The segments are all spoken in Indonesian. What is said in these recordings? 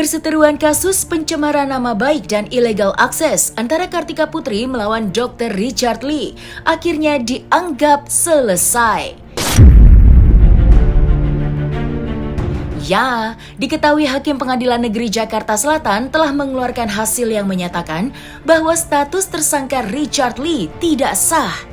Perseteruan kasus pencemaran nama baik dan illegal akses antara Kartika Putri melawan Dr. Richard Lee akhirnya dianggap selesai. Ya, diketahui Hakim Pengadilan Negeri Jakarta Selatan telah mengeluarkan hasil yang menyatakan bahwa status tersangka Richard Lee tidak sah.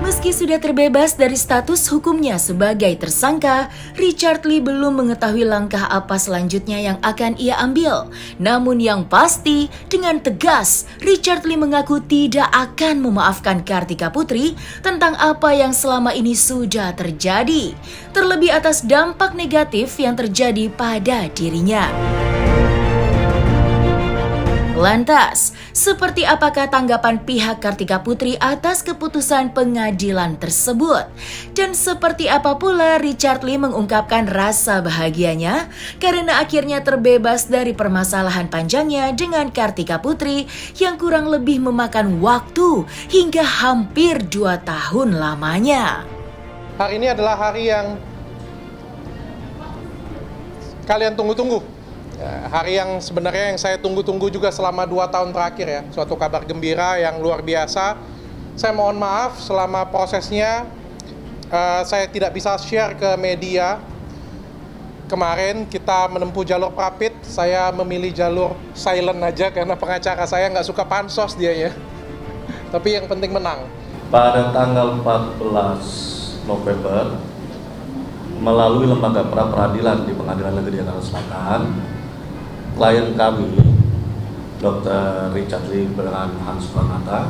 Meski sudah terbebas dari status hukumnya sebagai tersangka, Richard Lee belum mengetahui langkah apa selanjutnya yang akan ia ambil. Namun yang pasti, dengan tegas, Richard Lee mengaku tidak akan memaafkan Kartika Putri tentang apa yang selama ini sudah terjadi, terlebih atas dampak negatif yang terjadi pada dirinya. Lantas, seperti apakah tanggapan pihak Kartika Putri atas keputusan pengadilan tersebut? Dan seperti apa pula Richard Lee mengungkapkan rasa bahagianya karena akhirnya terbebas dari permasalahan panjangnya dengan Kartika Putri yang kurang lebih memakan waktu hingga hampir 2 tahun lamanya. Hari ini adalah hari yang kalian tunggu-tunggu. Hari yang sebenarnya yang saya tunggu-tunggu juga selama 2 tahun terakhir ya. Suatu kabar gembira yang luar biasa. Saya mohon maaf selama prosesnya saya tidak bisa share ke media. Kemarin kita menempuh jalur prapit, saya memilih jalur silent aja karena pengacara saya nggak suka pansos dia ya. Tapi yang penting menang. Pada tanggal 14 November, melalui lembaga pra-peradilan di Pengadilan Negeri Jakarta Selatan, klien kami, Dr. Richard Lee dengan Hans Pranata,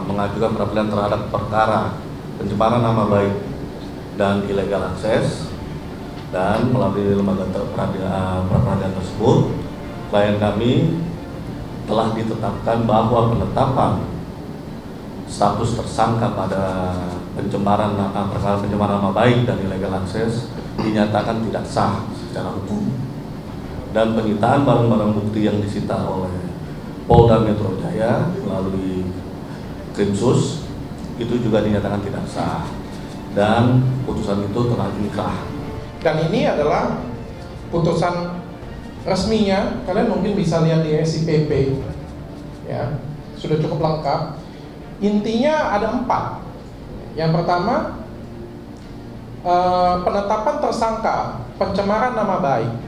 mengajukan peradilan terhadap perkara pencemaran nama baik dan illegal akses, dan melalui lembaga pra-peradilan tersebut, klien kami telah ditetapkan bahwa penetapan status tersangka pada perkara pencemaran nama baik dan illegal akses dinyatakan tidak sah secara hukum. Dan penyitaan barang-barang bukti yang disita oleh Polda Metro Jaya melalui Krimsus itu juga dinyatakan tidak sah, dan putusan itu telah inkrah. Dan ini adalah putusan resminya, kalian mungkin bisa lihat di SIPP ya, sudah cukup lengkap. Intinya ada 4. Yang pertama, penetapan tersangka pencemaran nama baik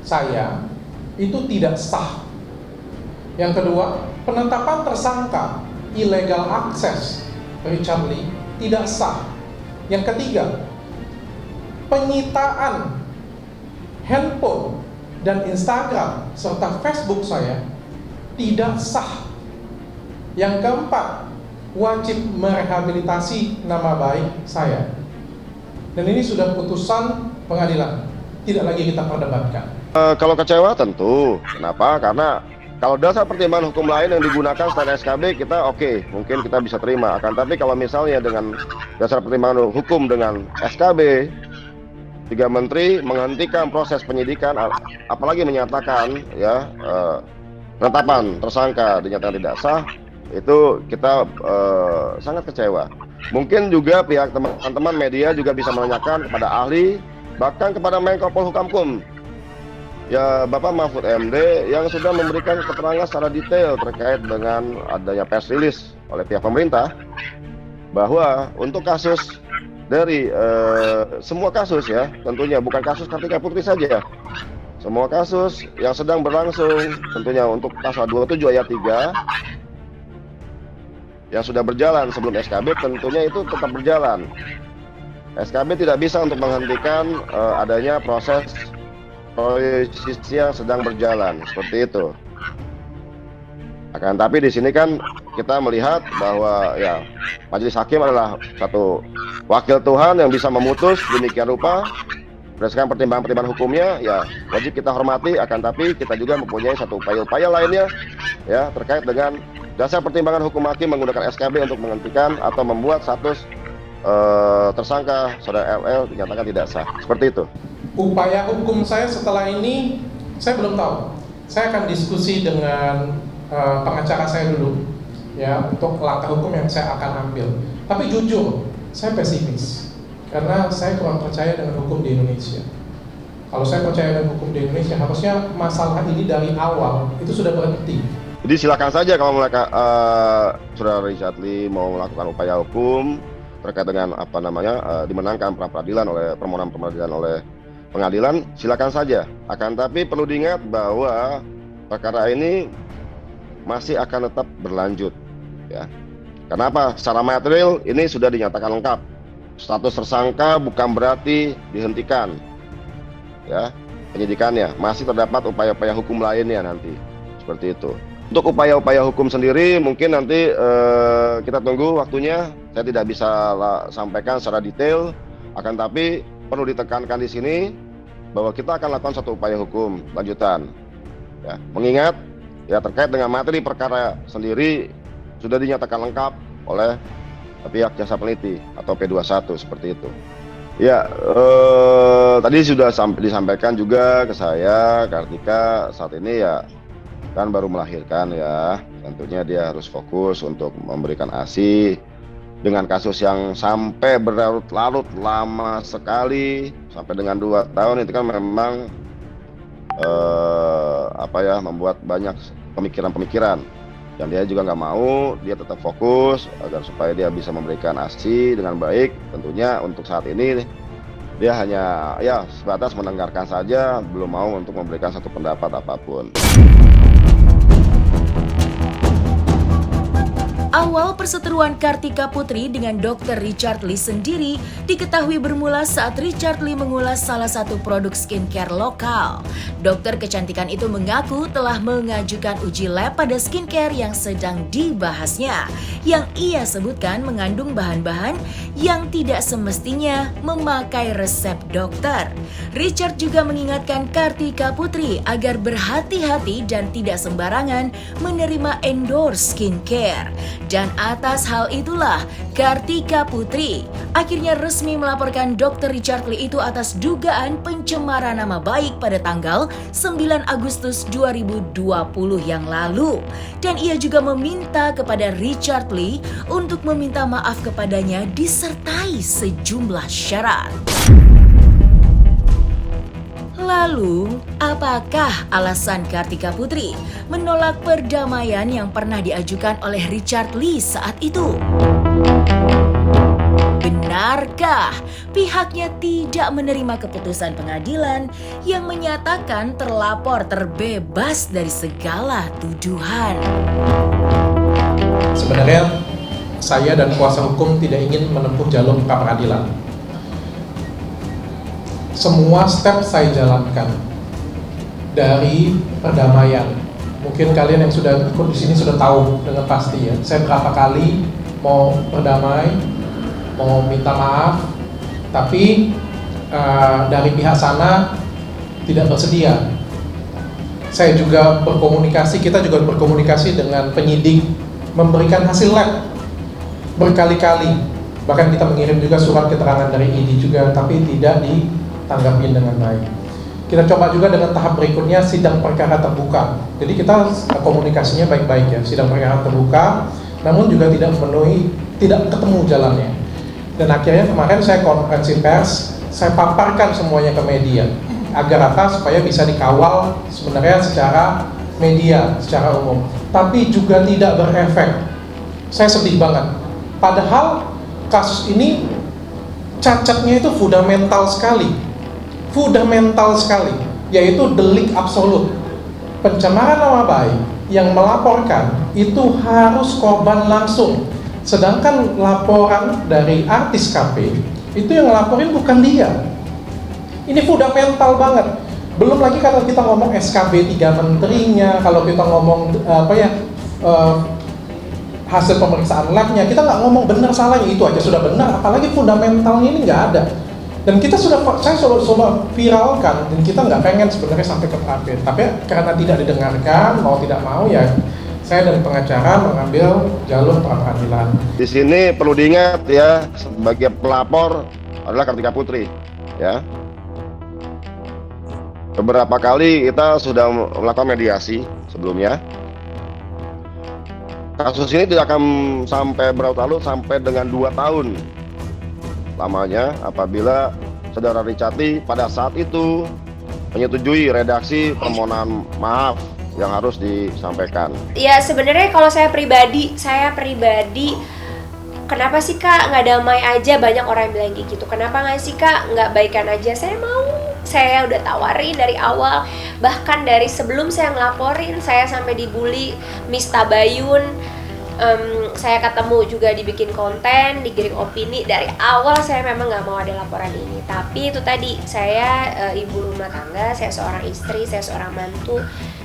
saya itu tidak sah. Yang kedua, penetapan tersangka illegal access Richard Lee tidak sah. Yang ketiga, penyitaan handphone dan Instagram serta Facebook saya tidak sah. Yang keempat, wajib merehabilitasi nama baik saya. Dan ini sudah putusan pengadilan, tidak lagi kita perdebatkan. Kalau kecewa tentu, kenapa? Karena kalau dasar pertimbangan hukum lain yang digunakan selain SKB, kita oke, mungkin kita bisa terima. Akan tapi kalau misalnya dengan dasar pertimbangan hukum dengan SKB, 3 menteri menghentikan proses penyidikan, apalagi menyatakan ya penetapan tersangka dinyatakan tidak sah, itu kita sangat kecewa. Mungkin juga pihak teman-teman media juga bisa menanyakan kepada ahli, bahkan kepada Menko Polhukamkum, ya Bapak Mahfud MD yang sudah memberikan keterangan secara detail terkait dengan adanya press release oleh pihak pemerintah bahwa untuk kasus dari semua kasus ya, tentunya bukan kasus Kartika Putri saja, semua kasus yang sedang berlangsung, tentunya untuk pasal 27 ayat 3 yang sudah berjalan sebelum SKB, tentunya itu tetap berjalan. SKB tidak bisa untuk menghentikan adanya proses yang sedang berjalan, seperti itu. Akan tapi di sini kan kita melihat bahwa ya majelis hakim adalah satu wakil Tuhan yang bisa memutus demikian rupa berdasarkan pertimbangan-pertimbangan hukumnya, ya wajib kita hormati. Akan tapi kita juga mempunyai satu upaya-upaya lainnya ya terkait dengan dasar pertimbangan hukum hakim menggunakan SKB untuk menghentikan atau membuat status tersangka saudara LL dinyatakan tidak sah, seperti itu. Upaya hukum saya setelah ini saya belum tahu. Saya akan diskusi dengan pengacara saya dulu ya untuk langkah hukum yang saya akan ambil. Tapi jujur, saya pesimis karena saya kurang percaya dengan hukum di Indonesia. Kalau saya percaya dengan hukum di Indonesia, harusnya masalah ini dari awal itu sudah berhenti. Jadi silakan saja kalau mereka Saudara Richard Lee mau melakukan upaya hukum terkait dengan dimenangkan pra-peradilan oleh permohonan pra-peradilan oleh pengadilan, silakan saja. Akan tapi perlu diingat bahwa perkara ini masih akan tetap berlanjut, ya. Kenapa? Secara material ini sudah dinyatakan lengkap. Status tersangka bukan berarti dihentikan, ya, penyidikannya. Masih terdapat upaya-upaya hukum lainnya nanti, seperti itu. Untuk upaya-upaya hukum sendiri mungkin nanti kita tunggu waktunya. Saya tidak bisa sampaikan secara detail, akan tapi perlu ditekankan di sini bahwa kita akan lakukan satu upaya hukum lanjutan, ya. Mengingat ya terkait dengan materi perkara sendiri sudah dinyatakan lengkap oleh pihak jasa peneliti atau P21 seperti itu. Ya, tadi sudah disampaikan juga ke saya, Kartika saat ini ya kan baru melahirkan ya, tentunya dia harus fokus untuk memberikan ASI dengan kasus yang sampai berlarut-larut lama sekali sampai dengan 2 tahun. Itu kan memang membuat banyak pemikiran-pemikiran, dan dia juga nggak mau, dia tetap fokus agar supaya dia bisa memberikan ASI dengan baik. Tentunya untuk saat ini dia hanya ya sebatas mendengarkan saja, belum mau untuk memberikan satu pendapat apapun. Awal perseteruan Kartika Putri dengan Dr. Richard Lee sendiri diketahui bermula saat Richard Lee mengulas salah satu produk skincare lokal. Dokter kecantikan itu mengaku telah mengajukan uji lab pada skincare yang sedang dibahasnya, yang ia sebutkan mengandung bahan-bahan yang tidak semestinya memakai resep dokter. Richard juga mengingatkan Kartika Putri agar berhati-hati dan tidak sembarangan menerima endorse skincare. Dan atas hal itulah Kartika Putri akhirnya resmi melaporkan Dr. Richard Lee itu atas dugaan pencemaran nama baik pada tanggal 9 Agustus 2020 yang lalu. Dan ia juga meminta kepada Richard Lee untuk meminta maaf kepadanya disertai sejumlah syarat. Lalu, apakah alasan Kartika Putri menolak perdamaian yang pernah diajukan oleh Richard Lee saat itu? Benarkah pihaknya tidak menerima keputusan pengadilan yang menyatakan terlapor terbebas dari segala tuduhan? Sebenarnya saya dan kuasa hukum tidak ingin menempuh jalur pra-peradilan. Semua step saya jalankan dari perdamaian. Mungkin kalian yang sudah ikut di sini sudah tahu dengan pasti ya. Saya berapa kali mau berdamai, mau minta maaf, tapi dari pihak sana tidak bersedia. Saya juga berkomunikasi, kita juga berkomunikasi dengan penyidik, memberikan hasil lab berkali-kali. Bahkan kita mengirim juga surat keterangan dari ID juga, tapi tidak ditanggapin dengan baik. Kita coba juga dengan tahap berikutnya sidang perkara terbuka. Jadi kita komunikasinya baik-baik ya, sidang perkara terbuka, namun juga tidak ketemu jalannya. Dan akhirnya kemarin saya konferensi pers, saya paparkan semuanya ke media. Agar apa? Supaya bisa dikawal sebenarnya secara media, secara umum. Tapi juga tidak berefek. Saya sedih banget. Padahal kasus ini cacatnya itu fundamental sekali, yaitu delik absolut. Pencemaran nama baik yang melaporkan itu harus korban langsung, sedangkan laporan dari artis KP itu yang ngelaporin bukan dia. Ini fundamental banget. Belum lagi kalau kita ngomong SKB 3 menterinya, kalau kita ngomong hasil pemeriksaan labnya, kita nggak ngomong benar salahnya, itu aja sudah benar, apalagi fundamentalnya ini nggak ada. Dan saya coba viralkan, dan kita nggak pengen sebenarnya sampai ke peradilan, tapi karena tidak didengarkan, mau tidak mau ya saya dan pengacara mengambil jalur pra-peradilan. Di sini perlu diingat ya, sebagai pelapor adalah Kartika Putri, ya. Beberapa kali kita sudah melakukan mediasi sebelumnya. Kasus ini tidak akan sampai berlarut-larut sampai dengan 2 tahun. lamanya apabila Saudara Richard Lee pada saat itu menyetujui redaksi permohonan maaf yang harus disampaikan. Ya sebenarnya kalau saya pribadi kenapa sih Kak nggak damai aja, banyak orang yang bilang kayak gitu. Kenapa nggak sih Kak nggak baikan aja? Saya udah tawarin dari awal, bahkan dari sebelum saya ngelaporin, saya sampai dibully Miss Tabayun. Saya ketemu juga dibikin konten, digiring opini. Dari awal saya memang nggak mau ada laporan ini. Tapi itu tadi, saya ibu rumah tangga, saya seorang istri, saya seorang mantu,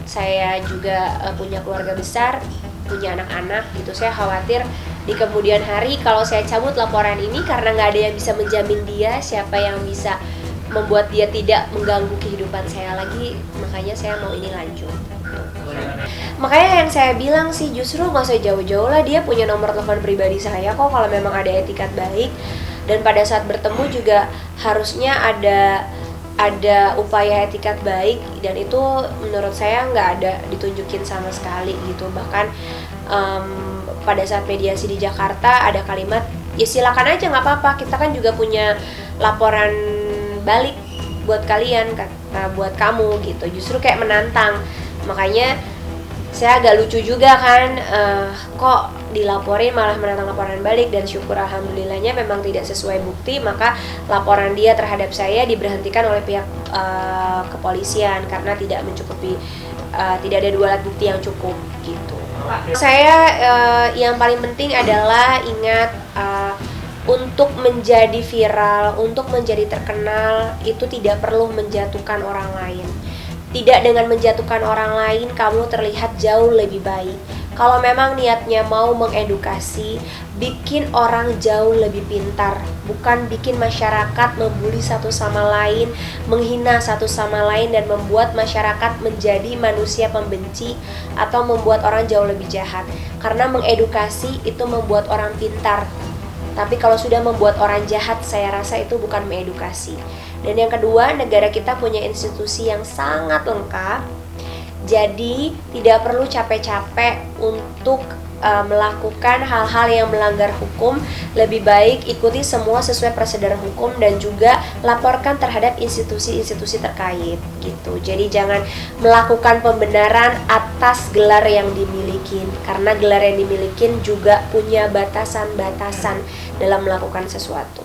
saya juga punya keluarga besar, punya anak-anak gitu. Saya khawatir di kemudian hari kalau saya cabut laporan ini karena nggak ada yang bisa menjamin dia, siapa yang bisa membuat dia tidak mengganggu kehidupan saya lagi, makanya saya mau ini lanjut. Makanya yang saya bilang sih justru nggak usah jauh-jauh lah, dia punya nomor telepon pribadi saya kok kalau memang ada etikat baik, dan pada saat bertemu juga harusnya ada upaya etikat baik, dan itu menurut saya nggak ada ditunjukin sama sekali gitu. Bahkan pada saat mediasi di Jakarta ada kalimat, ya silakan aja nggak apa-apa, kita kan juga punya laporan balik buat kalian, buat kamu gitu. Justru kayak menantang. Makanya saya agak lucu juga kan, kok dilaporin malah menantang laporan balik, dan syukur alhamdulillahnya memang tidak sesuai bukti, maka laporan dia terhadap saya diberhentikan oleh pihak kepolisian karena tidak mencukupi, tidak ada 2 alat bukti yang cukup gitu. Saya yang paling penting adalah ingat, untuk menjadi viral, untuk menjadi terkenal itu tidak perlu menjatuhkan orang lain. Tidak dengan menjatuhkan orang lain kamu terlihat jauh lebih baik. Kalau memang niatnya mau mengedukasi, bikin orang jauh lebih pintar, bukan bikin masyarakat membuli satu sama lain, menghina satu sama lain, dan membuat masyarakat menjadi manusia pembenci atau membuat orang jauh lebih jahat. Karena mengedukasi itu membuat orang pintar. Tapi kalau sudah membuat orang jahat, saya rasa itu bukan mengedukasi. Dan yang kedua, negara kita punya institusi yang sangat lengkap. Jadi tidak perlu capek-capek untuk melakukan hal-hal yang melanggar hukum. Lebih baik ikuti semua sesuai prosedur hukum dan juga laporkan terhadap institusi-institusi terkait gitu. Jadi jangan melakukan pembenaran atas gelar yang dimiliki, karena gelar yang dimiliki juga punya batasan-batasan dalam melakukan sesuatu.